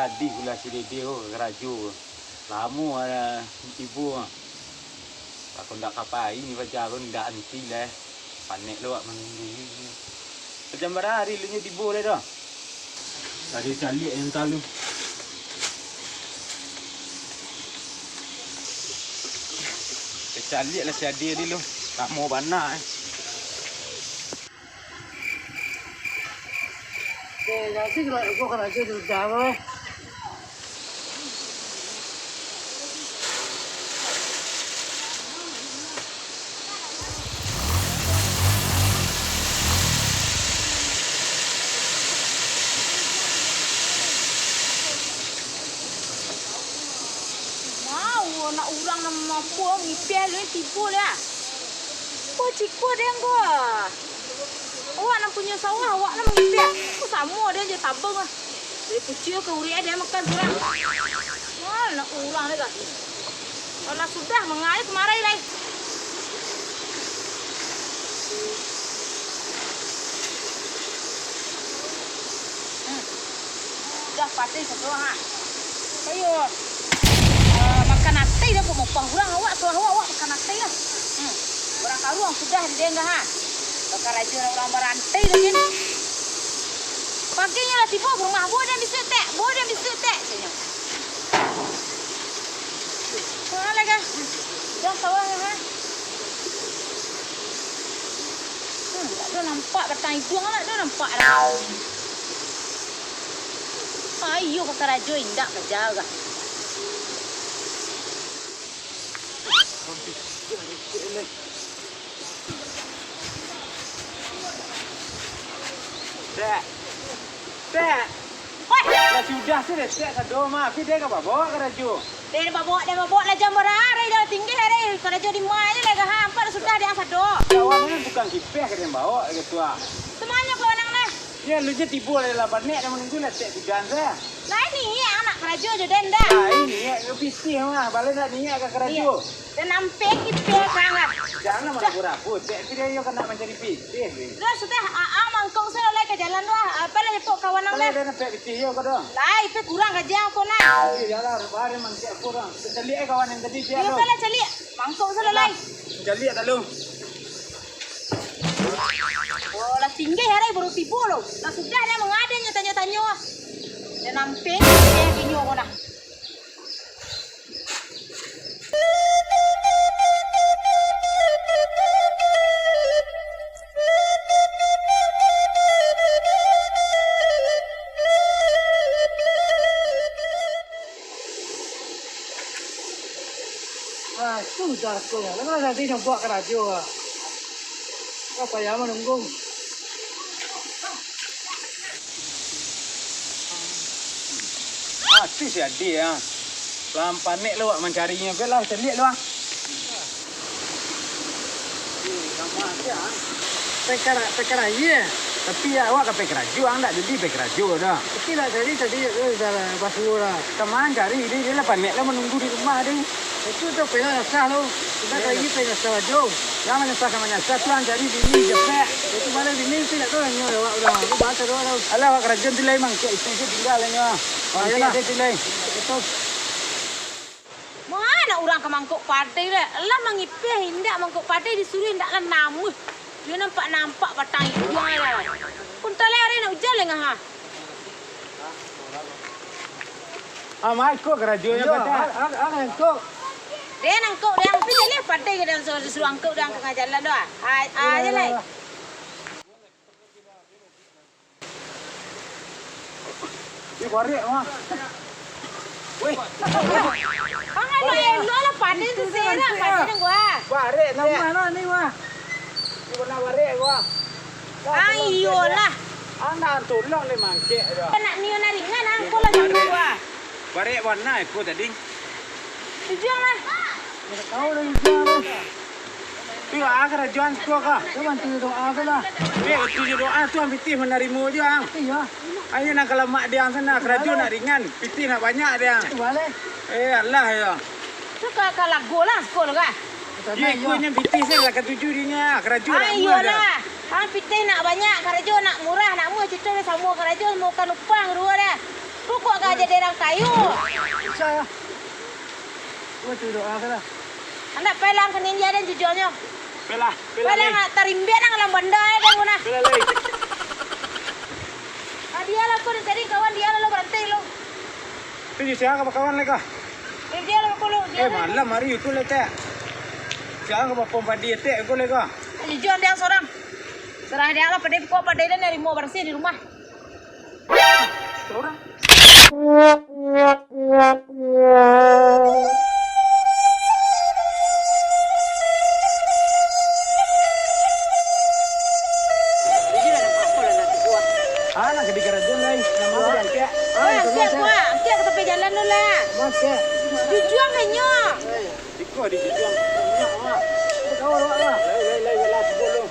jadi gula sini dia keraju. Lama ada ibu. Aku ndak kapai ni baca aku ndak anti lah. Panik lu mandi. Macam hari lu nya tibu dah. Tadi calik yang talu. Calik lah siadir dulu. Tak mau banak. Jadi kalau aku kerja di Jawa. Nak urang nak mampu ngipel ni tipu dia. Kau cikgu dia kau. Awak nak punya sawah, awak nak ngipel. Kau sama dia je tabung ah. Dia kucil ke uriak dia makan surang. Wah, nak urang dia kah? Kalau sudah mengalir kemarin lagi. Dah pasti satu ha. Ayo. Makan nasi dah kau mau pangurang awak awak makan nasi lah. Orang karuang sudah dia enggak ha. Kerajaan orang berantai lagi ni. Paginya lah tiba rumah buah dan bisut tek, senyum. Mana lagi? Jangan sawah ha. Tak ada nampak batang hidung lah, tak nampak dah. Ayo ke kerajaan indak kerja ke. Tek. Dah sudah sih tek kado mah. Tapi dia apa bawa ke raju? Dia bawa lah jam berapa dah tinggi hari. Kerajaan di mana lagi ha? Empat sudah dia sado. Kawan ni bukan kipeh ke dia bawa gitu ah. Semuanya kawan nang dah. Ya lu je tipu lah nek dah menunggu lah tek sudah saya. Nah ini anak kerajaan je denda. Ah ini ya piti mah balik nak niat ke kerajaan. Dan nampak kipeh sangat. Jangan mana rapu. Tek dia yo kena mencari piti. Dah sudah mangkong saya lagi ke jalan dah. Apa lagi pok kawan nang dah. Kalau dia nak piti yo kado. Lai pe kurang kerja aku nak. Ya lah bare mangkek kurang. Calik kawan yang tadi dia. Ya salah calik. Mangkong saya lai. Calik tak lu. Oh lah tinggi hari baru tipu lo. Lah sudah dia mengadanya tanya-tanya. Dan nampak dia kinyo ko na. Sudah kau ya. Lepas nanti nak buat kerajaan. Apa yang menunggu? Si dia. Pelan panik lu mencarinya. Belah celik lu. Sama dia. Pekara iya. Tapi awak ke kerajaan tak jadi kerajaan dah. Tapi nak jadi tadi dah basuh lah. Kemana cari dia lah panik lah menunggu di rumah dia. Itu tu pengen asal lo. Kita lagi pengen asal jauh. Jangan menyesal sama nyesal tuan cari bini jepek. Itu mana bini tidak tahu yang nyawa udah. Aku baca doa lo. Alah awak kerajaan tilai mang cek itu tinggal nya. Ayah dia tilai. Itu. Mana orang ke mangkuk padai dah. Lah mangipeh indak mangkuk padai disuruh indak lah nama. Dia nampak batang hidung lah. Pun tak leh hari nak hujan lengah ha. Mai kok kerajaan kata. Ada kok. Dia nangkuk dia yang pilih leh padai ke dalam disuruh angkuk dia ke jalan dah. Aja lah. Di korek mah. Weh. Pangan lo lah padai tu serak padai gua. Barek ni. Mana ni wah? Ni benar barek gua. Ayolah. Anda tolong le mangkek dah. Nak ni nak ringan angkuk lah jangkuk gua. Barek warna aku tadi. Tujuan lah. Tahu dah hijau. Tu kerajaan tu kah? Cuma tu doa ke lah. Tu doa tu ambil piti menerima je ang. Iya. Ayo nak kalau mak dia sana kerajaan nak ringan, piti nak banyak dia. Balik. Allah ya. Tu kalau go lah sekolah kan. Ye kunya piti saya lah ketujuh dia kerajaan nak Ayo lah. Hang pitih nak banyak, kerajaan nak murah, nak murah cerita dia sama kerajaan mau kan upang dua dah. Pokok gak jadi orang kayu. Bisa ya. Gua tu doa ka lah. Anak pelang ke ninja dan jujurnya. Pela, Pelang tarimbian ang alam banda ya kan guna. Pela lagi. Dia lah kau jadi kawan dia lah lo berhenti lo. Pergi siapa kawan lagi? Dia lah kau lo. Malam hari itu letak. Siapa pompa dia teh aku lagi. Jujur dia seorang. Serah dia lah pada kau pada dia dari mau bersih di rumah. Seorang. Anak di kerajaan lain, nama dia Angkia. Angkia ke tepi jalan lo lah. Mas ya. Jujur kayaknya. Iko di jujuang. Kau awak lah. Lai, sudah lo.